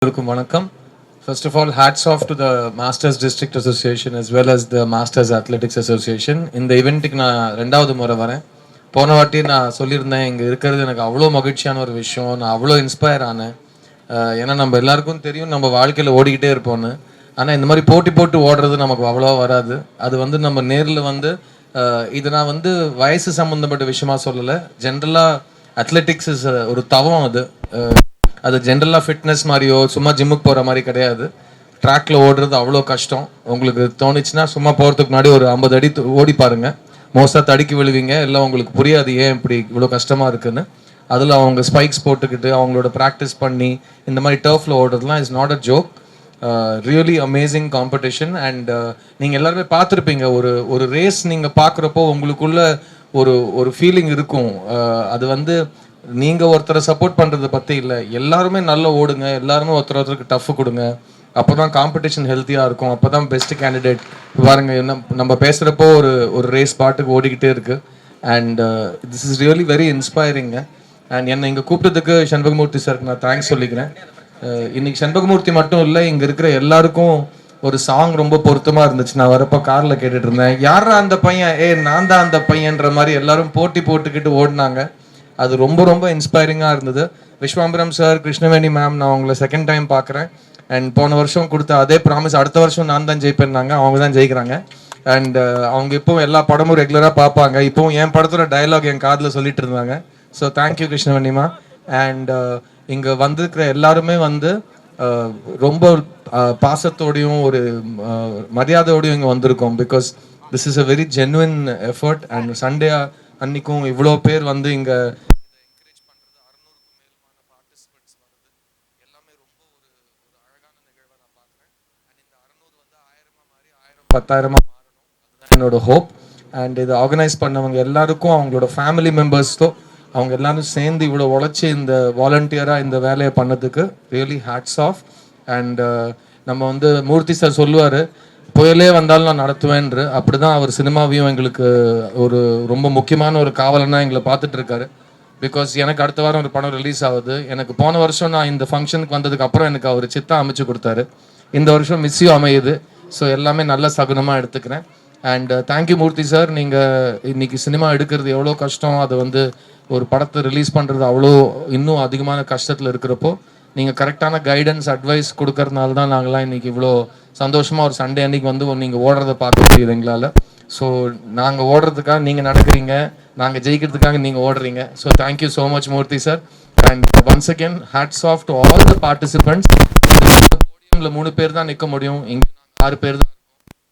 Vanakkam. First of all, hats off to the Masters District Association as well as the Masters Athletics Association. இந்த ஈவெண்ட்டுக்கு நான் ரெண்டாவது முறை வரேன். போன வாட்டி நான் சொல்லியிருந்தேன் இங்கே இருக்கிறது எனக்கு அவ்வளோ மகிழ்ச்சியான ஒரு விஷயம். நான் அவ்வளோ இன்ஸ்பயர் ஆனேன். ஏன்னா நம்ம எல்லாருக்கும் தெரியும் நம்ம வாழ்க்கையில் ஓடிக்கிட்டே இருப்போம்னு. ஆனால் இந்த மாதிரி போட்டி போட்டு ஓடுறது நமக்கு அவ்வளோவா வராது. அது வந்து நம்ம நேரில் வந்து இது நான் வந்து வயசு சம்மந்தப்பட்ட விஷயமா சொல்லலை. ஜென்ரலாக அத்லெட்டிக்ஸ் இஸ் ஒரு தவம் அது. அது ஜென்ரலாக ஃபிட்னஸ் மாதிரியோ சும்மா ஜிம்முக்கு போகிற மாதிரி கிடையாது. ட்ராக்ல ஓடுறது அவ்வளோ கஷ்டம். உங்களுக்கு தோணுச்சுன்னா சும்மா போகிறதுக்கு முன்னாடி ஒரு 50 அடி ஓடி பாருங்கள். மோஸ்ட்டாக தடுக்கி விழுவீங்க. எல்லாம் உங்களுக்கு புரியாது ஏன் இப்படி இவ்வளோ கஷ்டமாக இருக்குன்னு. அதில் அவங்க ஸ்பைக்ஸ் போட்டுக்கிட்டு அவங்களோட ப்ராக்டிஸ் பண்ணி இந்த மாதிரி டர்ஃபில் ஓடுறதுலாம் is not a joke. Really amazing competition. And நீங்கள் எல்லாருமே பார்த்துருப்பீங்க. ஒரு ரேஸ் நீங்கள் பார்க்குறப்போ உங்களுக்குள்ள ஒரு ஃபீலிங் இருக்கும். அது வந்து நீங்கள் ஒருத்தரை சப்போர்ட் பண்ணுறதை பற்றி இல்லை, எல்லாருமே நல்லா ஓடுங்க, எல்லாருமே ஒருத்தருக்கு டஃப் கொடுங்க. அப்போ தான் காம்படிஷன் ஹெல்த்தியாக இருக்கும். அப்போ தான் பெஸ்ட் கேண்டிடேட். பாருங்க நம்ம பேசுகிறப்போ ஒரு ரேஸ் பாட்டுக்கு ஓடிக்கிட்டே இருக்கு. And this is really very inspiring. And என்னை இங்கே கூப்பிட்டதுக்கு சண்பகமூர்த்தி சாருக்கு நான் தேங்க்ஸ் சொல்லிக்கிறேன். இன்னைக்கு சண்பகமூர்த்தி மட்டும் இல்லை, இங்கே இருக்கிற எல்லாருக்கும் ஒரு சாங் ரொம்ப பொருத்தமாக இருந்துச்சு. நான் வரப்போ காரில் கேட்டுட்டு இருந்தேன், யாரா அந்த பையன், நான் தான் அந்த பையன்ற மாதிரி எல்லாரும் போட்டி போட்டுக்கிட்டு ஓடினாங்க. அது ரொம்ப ரொம்ப இன்ஸ்பைரிங்காக இருந்தது. விஸ்வாம்பரம் சார், கிருஷ்ணவேணி மேம், நான் அவங்கள செகண்ட் டைம் பார்க்குறேன். அண்ட் போன வருஷம் கொடுத்த அதே ப்ராமிஸ், அடுத்த வருஷம் நான் தான் ஜெயிப்பேன்னாங்க. அவங்க தான் ஜெயிக்கிறாங்க. அண்ட் அவங்க இப்போவும் எல்லா படமும் ரெகுலராக பார்ப்பாங்க. இப்போவும் என் படத்தோட டயலாக் என் காதில் சொல்லிட்டு இருந்தாங்க. So thank you கிருஷ்ணவேணிமா. அண்ட் இங்கே வந்திருக்கிற எல்லாருமே வந்து ரொம்ப பாசத்தோடையும் ஒரு மரியாதையோடையும் இங்கே வந்திருக்கோம். Because this is a very genuine effort. And Sunday அன்னைக்கும் இவ்வளோ பேர் வந்து இங்கே என்கரேஜ் பண்ணுறது, 600க்கும் மேலுமான பார்ட்டிசிபெண்ட்ஸ் வருது, எல்லாமே ரொம்ப ஒரு அழகான நிகழ்வை நான் பார்க்குறேன். அண்ட் இந்த 600 வந்து 1000 மாறி 1000 10,000 மாறணும். அதுதான் என்னோட ஹோப். அண்ட் இதை ஆர்கனைஸ் பண்ணவங்க எல்லாருக்கும், அவங்களோட ஃபேமிலி மெம்பர்ஸ்தோ அவங்க எல்லாரும் சேர்ந்து இவ்வளோ உழைச்சி இந்த வாலண்டியராக இந்த வேலையை பண்ணதுக்கு ரியலி ஹேட்ஸ் ஆஃப். அண்ட் நம்ம வந்து மூர்த்தி சார் சொல்லுவார், புயலே வந்தாலும் நான் நடத்துவேன்று. அப்படி தான் அவர் சினிமாவையும் எங்களுக்கு ஒரு ரொம்ப முக்கியமான ஒரு காவலனாக எங்களை பார்த்துட்டு இருக்காரு. பிகாஸ் எனக்கு அடுத்த வாரம் ஒரு படம் ரிலீஸ் ஆகுது. எனக்கு போன வருஷம் நான் இந்த ஃபங்க்ஷனுக்கு வந்ததுக்கு அப்புறம் எனக்கு அவர் சித்தா அமைச்சு கொடுத்தாரு. இந்த வருஷம் மிஸ்ஸியும் அமையுது. ஸோ எல்லாமே நல்ல சகுனமாக எடுத்துக்கிறேன். And thank you Murthy sir. நீங்கள் இன்னைக்கு சினிமா எடுக்கிறது எவ்வளோ கஷ்டம், அது வந்து ஒரு படத்தை ரிலீஸ் பண்ணுறது அவ்வளோ இன்னும் அதிகமான கஷ்டத்தில் இருக்கிறப்போ நீங்கள் கரெக்டான கைடன்ஸ் அட்வைஸ் கொடுக்கறதுனால தான் நாங்களாம் இன்றைக்கி இவ்வளோ சந்தோஷமாக ஒரு சண்டே அன்றைக்கி வந்து நீங்கள் ஓடுறத பார்க்க முடியுது எங்களால். ஸோ நாங்கள் ஓடுறதுக்காக நீங்கள் நடக்கிறீங்க, நாங்கள் ஜெயிக்கிறதுக்காக நீங்கள் ஓடுறீங்க. So thank you so much Murthy sir. And once again hats off to all the participants. போடியமில் 3 பேர் தான் நிற்க முடியும், இங்கே நாங்கள் 6 பேர் தான் இருக்கோம்.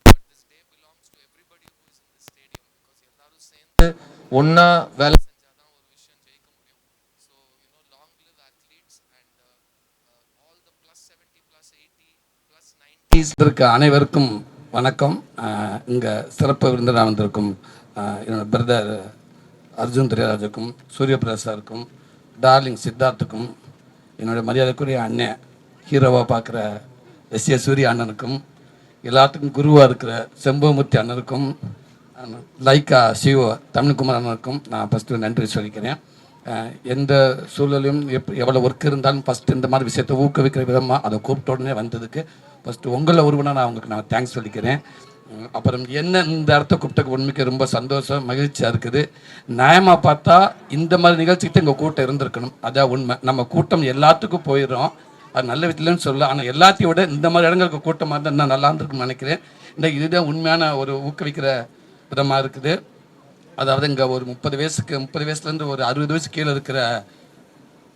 But this day belongs to everybody who is in this stadium. Because எல்லாரும் சேர்ந்து ஒன்றா வேலை அனைவருக்கும் வணக்கம். இங்கே சிறப்பு விருந்தினராக வந்திருக்கும் என்னோட பிரதர் அர்ஜுன் திரையராஜுக்கும், சூரியபிரசாருக்கும், டார்லிங் சித்தார்த்துக்கும், என்னோட மரியாதைக்குரிய அண்ணன் ஹீரோவாக பார்க்குற எஸ் சூரிய அண்ணனுக்கும், எல்லாத்துக்கும் குருவாக இருக்கிற செம்பமூர்த்தி அண்ணனுக்கும், லைக்கா சிவ தமிழ்குமார் அண்ணனுக்கும் நான் ஃபஸ்ட்டு நன்றி சொல்லிக்கிறேன். எந்த சூழலையும் எவ்வளோ ஒர்க் இருந்தாலும் ஃபஸ்ட்டு இந்த மாதிரி விஷயத்தை ஊக்குவிக்கிற விதமாக அதை கூப்பிட்ட உடனே வந்ததுக்கு ஃபஸ்ட்டு உங்களில் ஒருவனாக நான் அவங்களுக்கு நான் தேங்க்ஸ் சொல்லிக்கிறேன். அப்புறம் என்ன இந்த இடத்த கூப்பிட்டக்கு உண்மைக்கு ரொம்ப சந்தோஷம், மகிழ்ச்சியாக இருக்குது. நியாயமாக பார்த்தா இந்த மாதிரி நிகழ்ச்சிக்கிட்ட எங்கள் கூட்டம் இருந்திருக்கணும். அதான் உண்மை. நம்ம கூட்டம் எல்லாத்துக்கும் போயிடும், அது நல்ல விதத்துலன்னு சொல்லலாம். ஆனால் எல்லாத்தையும் விட இந்த மாதிரி இடங்களுக்கு கூட்டமாக இருந்தால் இன்னும் நல்லா இருந்திருக்குன்னு நினைக்கிறேன். இந்த இதுதான் உண்மையான ஒரு ஊக்குவிக்கிற விதமாக இருக்குது. அதாவது இங்கே ஒரு 30 வயசுலேருந்து ஒரு 60 வயசு கீழே இருக்கிற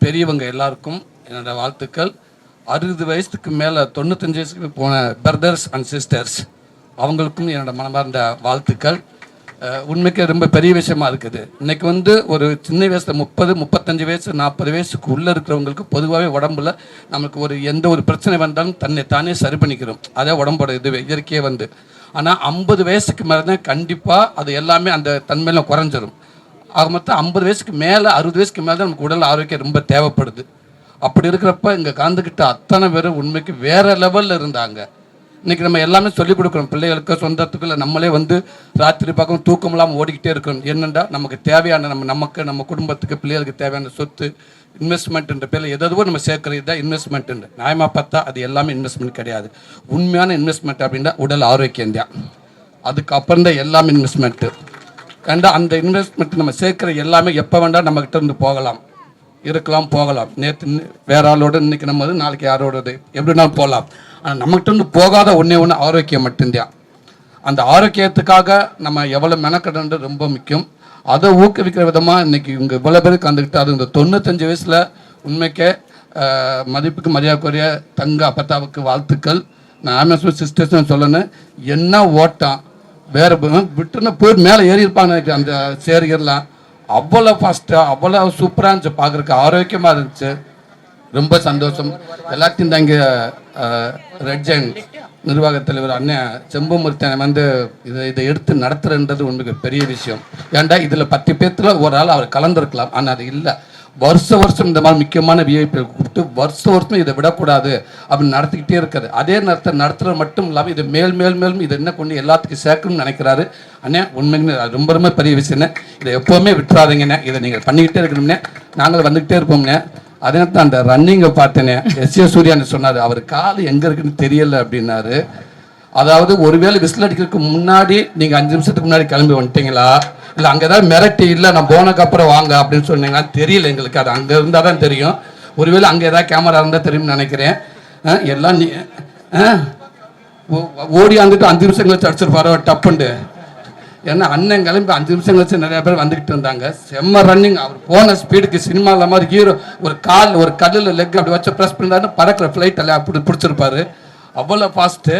பெரியவங்க எல்லாருக்கும் என்னோடய வாழ்த்துக்கள். 60 வயசுக்கு மேலே 95 வயசுக்கு போன பிரதர்ஸ் அண்ட் சிஸ்டர்ஸ் அவங்களுக்கும் என்னோடய மனமார்ந்த வாழ்த்துக்கள். உண்மைக்கு ரொம்ப பெரிய விஷயமா இருக்குது. இன்றைக்கி வந்து ஒரு சின்ன வயசில் 30, 35 வயசு, 40 வயசுக்கு உள்ளே இருக்கிறவங்களுக்கு பொதுவாகவே உடம்புல நமக்கு எந்த ஒரு பிரச்சனை வந்தாலும் தன்னை தானே சரி பண்ணிக்கிறோம். அதே உடம்போட இது இயற்கையே வந்து. ஆனால் 50 வயசுக்கு மேலே தான் கண்டிப்பாக அது எல்லாமே அந்த தன்மையில் குறைஞ்சிரும். ஆக மொத்தம் 50 வயசுக்கு மேலே 60 வயசுக்கு மேலே தான் நமக்கு உடல் ஆரோக்கியம் ரொம்ப தேவைப்படுது. அப்படி இருக்கிறப்ப இங்கே கலந்துக்கிட்ட அத்தனை பேரும் உண்மைக்கு வேறு லெவலில் இருந்தாங்க. இன்றைக்கி நம்ம எல்லாமே சொல்லிக் கொடுக்குறோம் பிள்ளைகளுக்கு, சொந்தத்துக்குள்ள நம்மளே வந்து ராத்திரி பக்கம் தூக்கம் இல்லாமல் ஓடிக்கிட்டே இருக்கணும். என்னென்னா நமக்கு தேவையான நம்ம குடும்பத்துக்கு பிள்ளைகளுக்கு தேவையான சொத்து இன்வெஸ்ட்மெண்ட்ன்ற பேரில் எதுவோ நம்ம சேர்க்குறது தான் இன்வெஸ்ட்மெண்ட்டு. நியாயமாக பார்த்தா அது எல்லாமே இன்வெஸ்ட்மெண்ட் கிடையாது. உண்மையான இன்வெஸ்ட்மெண்ட் அப்படின்னா உடல் ஆரோக்கியம் தான். அதுக்கப்புறம் தான் எல்லாமே இன்வெஸ்ட்மெண்ட்டு. கண்டா அந்த இன்வெஸ்ட்மெண்ட் நம்ம சேர்க்குற எல்லாமே எப்போ வேண்டாம் நம்மக்கிட்ட இருந்து போகலாம், இருக்கலாம், போகலாம். நேற்று வேற ஆளோட இன்னைக்கு நம்ம நாளைக்கு யாரோடது எப்படினாலும் போகலாம். ஆனால் நம்மகிட்ட இருந்து போகாத ஒன்று ஆரோக்கியம் மட்டும்தான். அந்த ஆரோக்கியத்துக்காக நம்ம எவ்வளோ மெனக்கடன்றது ரொம்ப முக்கியம். அதை ஊக்குவிக்கிற விதமாக இன்றைக்கி இங்கே இவ்வளோ பேர் கலந்துக்கிட்டு, அது இந்த 95 வயசில் உண்மைக்கே மதிப்புக்கு மரியாதைக்குரிய தங்க அப்பத்தாவுக்கு வாழ்த்துக்கள். நான் ஆமேஸ்வர் சிஸ்டர்ஸ்னு சொல்லணும். என்ன ஓட்டம் வேறு விட்டுன்னு போய் மேலே ஏறி இருப்பாங்க அந்த சேரிகர்லாம். அவ்வளோ ஃபாஸ்ட்டாக அவ்வளோ சூப்பராக இருந்துச்சு, பார்க்குறக்கு ஆரோக்கியமாக இருந்துச்சு. ரொம்ப சந்தோஷம். எல்லாத்தையும் தான் இங்கே ரெட் ஜெயின் நிர்வாக தலைவர் அண்ணன் செம்பமூர்த்தி வந்து இதை எடுத்து நடத்துறன்றது உண்மைக்கு பெரிய விஷயம். ஏன்டா இதில் 10 பேர்த்துல ஒரு ஆள் அவர் கலந்துருக்கலாம், ஆனால் அது இல்லை. வருஷம் இந்த மாதிரி முக்கியமான விஐபி கூப்பிட்டு வருஷம் இதை விடக்கூடாது அப்படின்னு நடத்திக்கிட்டே இருக்காது. அதே நேரத்தை நடத்துறது மட்டும் இல்லாமல் இதை மேலும் இதை என்ன கொண்டு எல்லாத்துக்கும் சேர்க்கணும்னு நினைக்கிறாரு அண்ணே. உண்மைன்னு ரொம்ப பெரிய விஷயம்னே. இதை எப்போவுமே விட்டுறாதீங்கண்ணே, இதை நீங்கள் பண்ணிக்கிட்டே இருக்கணும்னே. நாங்கள் வந்துக்கிட்டே இருப்போம்ண்ணே. அதே நேரத்தில் அந்த ரன்னிங்கை பார்த்தேனே, எஸ்.ஏ. சூர்யான்னு சொன்னார், அவர் கால் எங்கே இருக்குன்னு தெரியல அப்படின்னாரு. அதாவது ஒருவேளை விசில் அடிக்கிறதுக்கு முன்னாடி நீங்கள் 5 நிமிஷத்துக்கு முன்னாடி கிளம்பி வந்துட்டீங்களா, இல்லை அங்கே ஏதாவது மிரட்டி இல்லை நான் போனதுக்கப்புறம் வாங்க அப்படின்னு சொன்னீங்கன்னா தெரியல எங்களுக்கு. அது அங்கே இருந்தால் தான் தெரியும். ஒருவேளை அங்கே ஏதாவது கேமரா இருந்தால் தெரியும்னு நினைக்கிறேன். எல்லாம் நீ ஓடி வந்துட்டு 5 நிமிஷம் கழிச்சு அடிச்சிருப்பாரோ டப்புண்டு. ஏன்னா அண்ணன் கிளம்பி 5 நிமிஷம் கழிச்சு நிறைய பேர் வந்துக்கிட்டு இருந்தாங்க. செம்ம ரன்னிங். அவர் போன ஸ்பீடுக்கு சினிமாவில் மாதிரி ஹீரோ ஒரு கல்லில் லெக் அப்படி வச்சு ப்ரெஸ் பண்ணாருன்னு பறக்கிற ஃப்ளைட் எல்லாம் அப்படி பிடிச்சிருப்பாரு. அவ்வளோ ஃபாஸ்ட்டு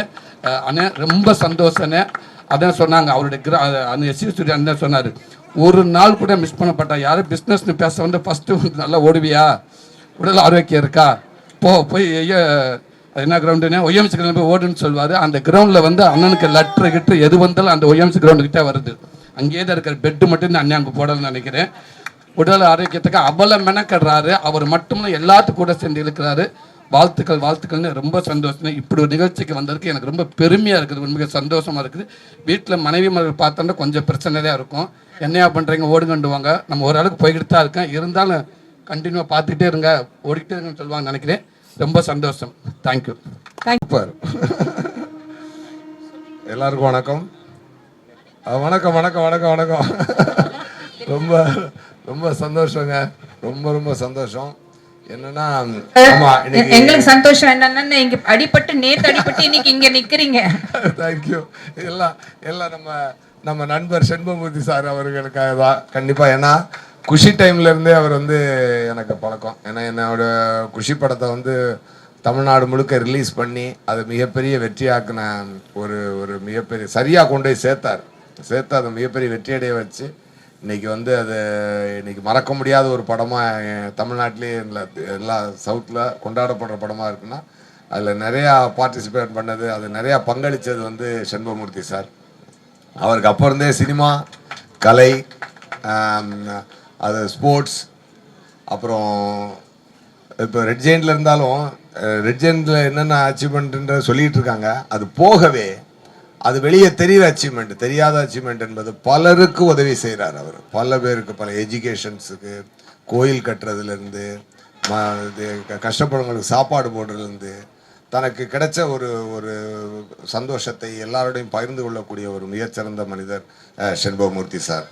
அண்ணே. ரொம்ப சந்தோஷண்ணே. அதான் சொன்னாங்க அவருடைய அந்த எஸ்.ஏ. சூர்யா அண்ணன் சொன்னார், ஒரு நாள் கூட மிஸ் பண்ணப்பட்டா. யாரும் பிஸ்னஸ்னு பேச வந்து ஃபஸ்ட்டு நல்லா ஓடுவியா, உடல் ஆரோக்கியம் இருக்கா, போய் என்ன கிரவுண்டுன்னு ஒய்எம்சி கிரவுண்ட் போய் ஓடுன்னு சொல்லுவார். அந்த கிரவுண்டில் வந்து அண்ணனுக்கு லெட்ரு எது வந்தாலும் அந்த ஒய்எம்சி கிரவுண்டுக்கிட்டே வருது. அங்கேயே தான் இருக்கிற பெட்டு மட்டும் அண்ணன் அங்கே போடணும்னு நினைக்கிறேன். உடல் ஆரோக்கியத்துக்கு அவ்வளோ மெனக்கடுறாரு. அவர் மட்டும் எல்லாத்துக்கும் கூட சேர்ந்து இழுக்கிறாரு. வாழ்த்துக்கள்னு ரொம்ப சந்தோஷம். இப்படி ஒரு நிகழ்ச்சிக்கு வந்ததுக்கு எனக்கு ரொம்ப பெருமையாக இருக்குது, உண்மையாக சந்தோஷமாக இருக்குது. வீட்டில் மனைவி மகள் பார்த்தோன்னா கொஞ்சம் பிரச்சனை தான் இருக்கும். என்னையா பண்ணுறீங்க ஓடுங்கண்டுவாங்க. நம்ம ஓரளவுக்கு போய்கிட்டு தான் இருக்கேன். இருந்தாலும் கண்டினியூவாக பார்த்துக்கிட்டே இருங்க, ஓடிக்கிட்டே இருங்கன்னு சொல்லுவாங்க நினைக்கிறேன். ரொம்ப சந்தோஷம். தேங்க்யூ. சூப்பர். எல்லாருக்கும் வணக்கம். வணக்கம் வணக்கம் வணக்கம் வணக்கம். ரொம்ப ரொம்ப சந்தோஷங்க. ரொம்ப சந்தோஷம். என்னன்னா எங்களுக்கு சந்தோஷம் என்னன்னா இங்க நேத்து அடிபட்டு இன்னைக்கு இங்க நிக்கிறீங்க. தேங்க்யூ. எல்லாம் நம்ம நண்பர் செண்பமூர்த்தி சார் அவர்களுக்காக தான் கண்டிப்பா. ஏன்னா குஷி டைம்ல இருந்தே அவர் வந்து எனக்கு பழக்கம். ஏன்னா என்னோட குஷி படத்தை வந்து தமிழ்நாடு முழுக்க ரிலீஸ் பண்ணி அதை மிகப்பெரிய வெற்றியாக்குன ஒரு மிகப்பெரிய சரியாக கொண்டு போய் சேர்த்து அதை மிகப்பெரிய வெற்றியடைய வச்சு இன்னைக்கு வந்து அது இன்னைக்கு மறக்க முடியாத ஒரு படமாக தமிழ்நாட்டிலே எல்லா சவுத்தில் கொண்டாடப்படுற படமாக இருக்குன்னா அதில் நிறையா பார்ட்டிசிபேட் பண்ணது, அது நிறையா பங்களித்தது வந்து செண்பமூர்த்தி சார். அவருக்கு அப்போ இருந்தே சினிமா, கலை, அது ஸ்போர்ட்ஸ், அப்புறம் இப்போ ரெட் ஜெயின்ல இருந்தாலும் ரெட் ஜெயின்ல என்னென்ன அச்சீவ்மெண்ட்ன்ற சொல்லிட்டு இருக்காங்க. அது போகவே அது வெளியே தெரிகிற அச்சீவ்மெண்ட், தெரியாத அச்சீவ்மெண்ட் என்பது பலருக்கு உதவி செய்கிறார் அவர். பல பேருக்கு, பல எஜுகேஷன்ஸுக்கு, கோயில் கட்டுறதுலேருந்து, கஷ்டப்படுறவங்களுக்கு சாப்பாடு போடுறதுலேருந்து, தனக்கு கிடைச்ச ஒரு சந்தோஷத்தை எல்லாரோடையும் பகிர்ந்து கொள்ளக்கூடிய ஒரு மிகச்சிறந்த மனிதர் செண்பமூர்த்தி சார்.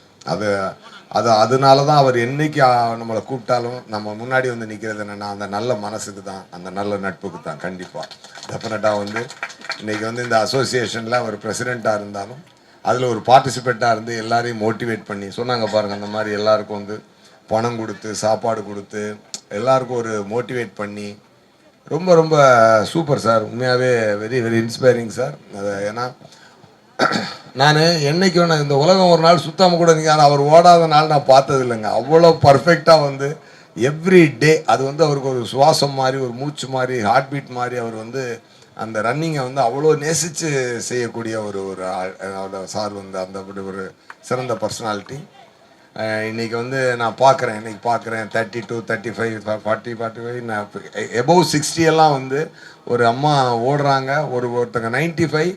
அதனால தான் அவர் என்னைக்கு நம்மளை கூப்பிட்டாலும் நம்ம முன்னாடி வந்து நிற்கிறது என்னென்னா அந்த நல்ல மனசுக்கு தான், அந்த நல்ல நட்புக்கு தான். கண்டிப்பாக டெஃபினட்டாக வந்து இன்றைக்கி வந்து இந்த அசோசியேஷனில் அவர் பிரசிடெண்ட்டாக இருந்தாலும் அதில் ஒரு பார்ட்டிசிபேட்டாக இருந்து எல்லாரையும் மோட்டிவேட் பண்ணி சொன்னாங்க பாருங்கள். அந்த மாதிரி எல்லாருக்கும் வந்து பணம் கொடுத்து சாப்பாடு கொடுத்து எல்லாருக்கும் ஒரு மோட்டிவேட் பண்ணி ரொம்ப சூப்பர் சார். உண்மையாகவே வெரி இன்ஸ்பைரிங் சார். அது ஏன்னா நான் என்னைக்கும் இந்த உலகம் ஒரு நாள் சுத்தாமல் கூட நீங்கள் அவர் ஓடாத நாள் நான் பார்த்தது இல்லைங்க. அவ்வளோ பர்ஃபெக்டாக வந்து எவ்ரி டே அது வந்து அவருக்கு ஒரு சுவாசம் மாதிரி, ஒரு மூச்சு மாதிரி, ஹார்ட் பீட் மாதிரி அவர் வந்து அந்த ரன்னிங்கை வந்து அவ்வளோ நேசித்து செய்யக்கூடிய ஒரு சார் வந்து அந்த ஒரு சிறந்த பர்சனாலிட்டி. இன்றைக்கி வந்து நான் பார்க்குறேன் 32, 35, 40, 45 நான் எபோவ் 60 எல்லாம் வந்து ஒரு அம்மா ஓடுறாங்க. ஒருத்தங்க 95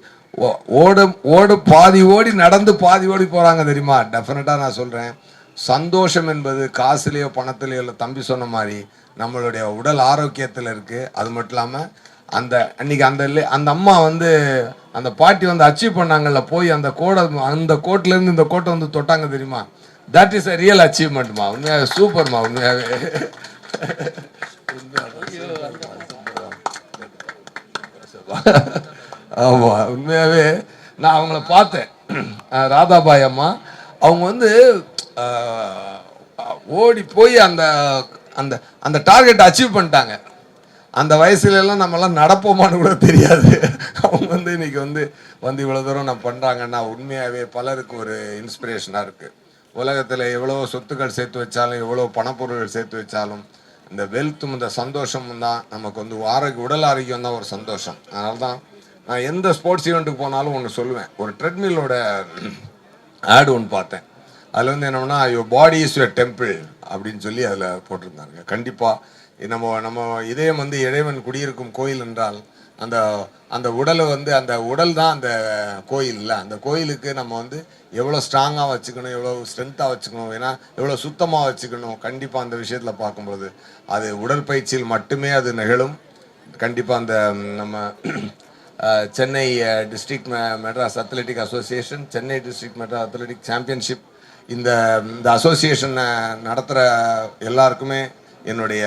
பாதி ஓடி நடந்து பாதி ஓடி போகிறாங்க தெரியுமா. டெஃபினட்டாக நான் சொல்கிறேன் சந்தோஷம் என்பது காசுலேயோ பணத்துலேயோ இல்லை, தம்பி சொன்ன மாதிரி நம்மளுடைய உடல் ஆரோக்கியத்தில் இருக்குது. அது மட்டும் இல்லாமல் அன்னைக்கு அந்த அம்மா வந்து அந்த பாட்டி வந்து அச்சீவ் பண்ணாங்கல்ல, போய் அந்த கோட்லேருந்து இந்த கோட்டை வந்து தொட்டாங்க தெரியுமா? தட் இஸ் அ ரியல் அச்சீவ்மெண்ட்மா. உண்மையாகவே சூப்பர்மா. உண்மையாகவே ஆமாம், உண்மையாகவே நான் அவங்கள பார்த்தேன். ராதாபாய் அம்மா அவங்க வந்து ஓடி போய் அந்த அந்த அந்த டார்கெட்டை அச்சீவ் பண்ணிட்டாங்க. அந்த வயசுலலாம் நம்மலாம் நடப்போமான்னு கூட தெரியாது. அவங்க வந்து இன்னைக்கு வந்து இவ்வளோ தூரம் நான் பண்ணுறாங்கன்னா உண்மையாகவே பலருக்கு ஒரு இன்ஸ்பிரேஷனாக இருக்குது. உலகத்தில் எவ்வளோ சொத்துக்கள் சேர்த்து வச்சாலும், எவ்வளோ பணப்பொருள்கள் சேர்த்து வச்சாலும், இந்த வெல்த்தும் இந்த சந்தோஷமும் தான் நமக்கு வந்து உடல் ஆரோக்கியம் தான் ஒரு சந்தோஷம். அதனால தான் நான் எந்த ஸ்போர்ட்ஸ் ஈவெண்ட்டுக்கு போனாலும் ஒன்று சொல்லுவேன். ஒரு ட்ரெட்மில்லோட ஆடு ஒன்று பார்த்தேன். அதில் வந்து என்னன்னா, your body is your temple அப்படின்னு சொல்லி அதில் போட்டிருந்தாங்க. கண்டிப்பாக நம்ம இதயம் வந்து இறைவன் குடியிருக்கும் கோயில் என்றால் அந்த உடலை வந்து அந்த உடல் தான் அந்த கோயில் இல்லை. அந்த கோயிலுக்கு நம்ம வந்து எவ்வளோ ஸ்ட்ராங்காக வச்சுக்கணும், எவ்வளோ ஸ்ட்ரென்த்தாக வச்சுக்கணும், ஏன்னா எவ்வளோ சுத்தமாக வச்சுக்கணும். கண்டிப்பாக அந்த விஷயத்தில் பார்க்கும்பொழுது அது உடற்பயிற்சியில் மட்டுமே அது நிகழும். கண்டிப்பாக அந்த நம்ம Chennai district Madras athletic association, Chennai district Madras athletic championship, இந்த அசோசியேஷனை நடத்துகிற எல்லாருக்குமே என்னுடைய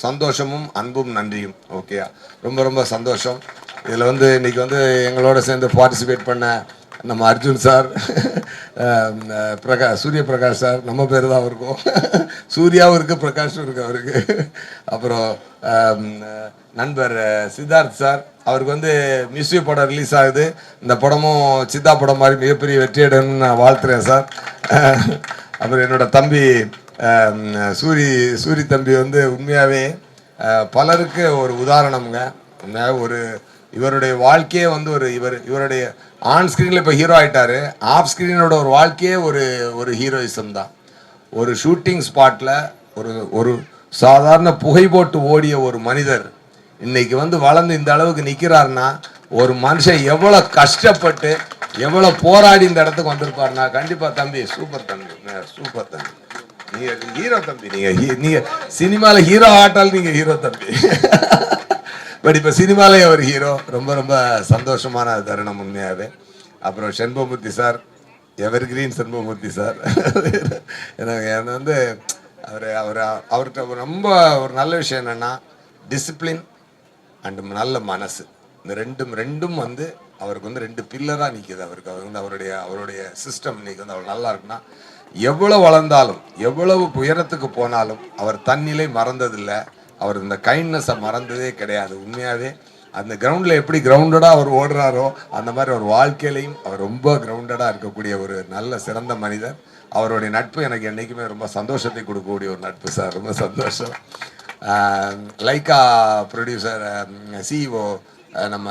சந்தோஷமும் அன்பும் நன்றியும். ஓகேயா, ரொம்ப ரொம்ப சந்தோஷம். இதில் வந்து இன்றைக்கி வந்து எங்களோட சேர்ந்து பார்ட்டிசிபேட் பண்ண நம்ம அர்ஜுன் சார், சூரிய பிரகாஷ் சார், நம்ம பேர் தான் இருக்கும், சூர்யாவும் இருக்குது, பிரகாஷும் இருக்குது அவருக்கு. அப்புறம் நண்பர் சித்தார்த் சார், அவருக்கு வந்து மியூசிக் படம் ரிலீஸ் ஆகுது. இந்த படமும் சித்தா படம் மாதிரி மிகப்பெரிய வெற்றியடைன்னு நான் வாழ்த்துறேன் சார். அப்புறம் என்னோட தம்பி சூரி தம்பி வந்து உண்மையாகவே பலருக்கு ஒரு உதாரணம்ங்க. உண்மையாக இவருடைய வாழ்க்கையே வந்து இவருடைய ஆன் ஸ்க்ரீனில் இப்போ ஹீரோ ஆகிட்டாரு. ஆஃப் ஸ்க்ரீனோட ஒரு வாழ்க்கையே ஒரு ஹீரோயிசம் தான். ஒரு ஷூட்டிங் ஸ்பாட்டில் ஒரு சாதாரண புகை போட்டு ஓடிய ஒரு மனிதர் இன்னைக்கு வந்து வளர்ந்து இந்த அளவுக்கு நிற்கிறாருன்னா, ஒரு மனுஷன் எவ்வளோ கஷ்டப்பட்டு எவ்வளோ போராடி இந்த இடத்துக்கு வந்திருப்பாருன்னா, கண்டிப்பாக தம்பி சூப்பர் தம்பி, சூப்பர் தம்பி. நீங்கள் ஹீரோ தம்பி. நீங்கள் சினிமாவில் ஹீரோ ஆட்டால் நீங்கள் ஹீரோ தம்பி. பட் இப்போ சினிமாலே ஒரு ஹீரோ. ரொம்ப ரொம்ப சந்தோஷமான தருணம் உண்மையாகவே. அப்புறம் Shenbagamoorthy sir, evergreen Shenbagamoorthy sir, எனக்கு வந்து அவர்கிட்ட ரொம்ப ஒரு நல்ல விஷயம் என்னென்னா, டிசிப்ளின் அண்ட் நல்ல மனசு. இந்த ரெண்டும் வந்து அவருக்கு வந்து 2 பில்லராக நிற்கிது. அவர் வந்து அவருடைய சிஸ்டம் இன்னைக்கு வந்து அவர் நல்லா இருக்குன்னா, எவ்வளோ வளர்ந்தாலும் எவ்வளவு உயரத்துக்கு போனாலும் அவர் தன்னிலை மறந்ததில்லை. அவர் இந்த கைண்ட்னஸை மறந்ததே கிடையாது. உண்மையாகவே அந்த கிரவுண்டில் எப்படி கிரவுண்டடாக அவர் ஓடுறாரோ அந்த மாதிரி ஒரு வாழ்க்கையிலையும் அவர் ரொம்ப கிரவுண்டடாக இருக்கக்கூடிய ஒரு நல்ல சிறந்த மனிதர். அவருடைய நட்பு எனக்கு என்றைக்குமே ரொம்ப சந்தோஷத்தை கொடுக்கக்கூடிய ஒரு நட்பு சார். ரொம்ப சந்தோஷம். லைக்கா ப்ரொடியூசர் சிஇஓ நம்ம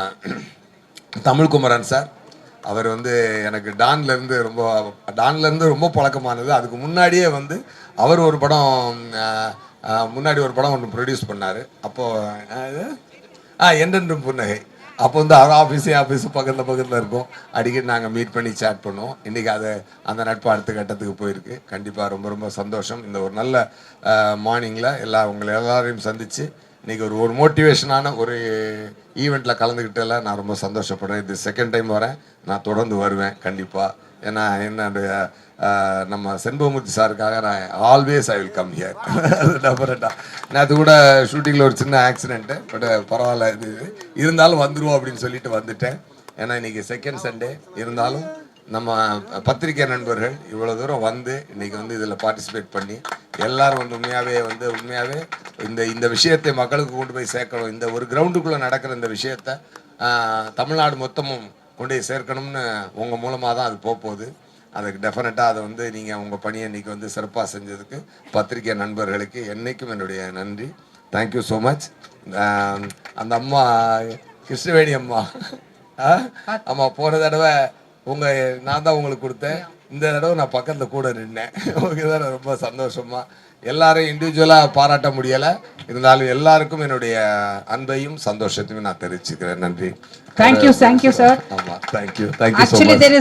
தமிழ்குமரன் சார், அவர் வந்து எனக்கு டான்லேருந்து ரொம்ப பழக்கமானது. அதுக்கு முன்னாடியே வந்து அவர் ஒரு படம் ஒன்று ப்ரொடியூஸ் பண்ணார். அப்போது என்றென்றும் புன்னகை. அப்போ வந்து அவர் ஆஃபீஸு பக்கத்தில் இருக்கும். அடிக்கடி நாங்கள் மீட் பண்ணி சேட் பண்ணுவோம். இன்றைக்கி அந்த நட்பு அடுத்த கட்டத்துக்கு போயிருக்கு. கண்டிப்பாக ரொம்ப ரொம்ப சந்தோஷம். இந்த ஒரு நல்ல மார்னிங்கில் உங்களை எல்லாரையும் சந்தித்து இன்றைக்கி ஒரு மோட்டிவேஷனான ஒரு ஈவெண்ட்டில் கலந்துக்கிட்டல நான் ரொம்ப சந்தோஷப்படுறேன். இது செகண்ட் டைம் வரேன். நான் தொடர்ந்து வருவேன் கண்டிப்பாக. ஏன்னா என்னுடைய நம்ம செண்பகமூர்த்தி சாருக்காக நான் always I will come here. அது டெஃபரெட்டாக. நேற்று கூட ஷூட்டிங்கில் ஒரு சின்ன ஆக்சிடென்ட்டு, பட் பரவாயில்ல, இது இருந்தாலும் வந்துடுவோம் அப்படின்னு சொல்லிட்டு வந்துட்டேன். ஏன்னா இன்றைக்கி செகண்ட் சண்டே இருந்தாலும் நம்ம பத்திரிகை நண்பர்கள் இவ்வளோ தூரம் வந்து இன்றைக்கி வந்து இதில் பார்ட்டிசிபேட் பண்ணி எல்லோரும் வந்து உண்மையாகவே இந்த விஷயத்தை மக்களுக்கு கொண்டு போய் சேர்க்கணும். இந்த ஒரு கிரவுண்டுக்குள்ளே நடக்கிற இந்த விஷயத்தை தமிழ்நாடு மொத்தமும் கொண்டு போய் சேர்க்கணும்னு உங்கள் மூலமாக தான் அது போகுது. அதுக்கு டெஃபினட்டாக அதை வந்து நீங்கள் உங்கள் பணியை இன்றைக்கி வந்து சிறப்பாக செஞ்சதுக்கு பத்திரிகை நண்பர்களுக்கு என்றைக்கும் என்னுடைய நன்றி. Thank you so much. அந்த அம்மா கிருஷ்ணவேணி அம்மா போன தடவை நான் தான் உங்களுக்கு கொடுத்தேன். இந்த தடவை நான் பக்கத்தில் கூட நின்னேன். ஓகே தான். ரொம்ப சந்தோஷமாக எல்லாரையும் இண்டிவிஜுவலாக பாராட்ட முடியலை, இருந்தாலும் எல்லாருக்கும் என்னுடைய அன்பையும் சந்தோஷத்தையும் நான் தெரிவிச்சுக்கிறேன். நன்றி. Thank you sir. ஆமாம், தேங்க்யூ ஸோ மச்.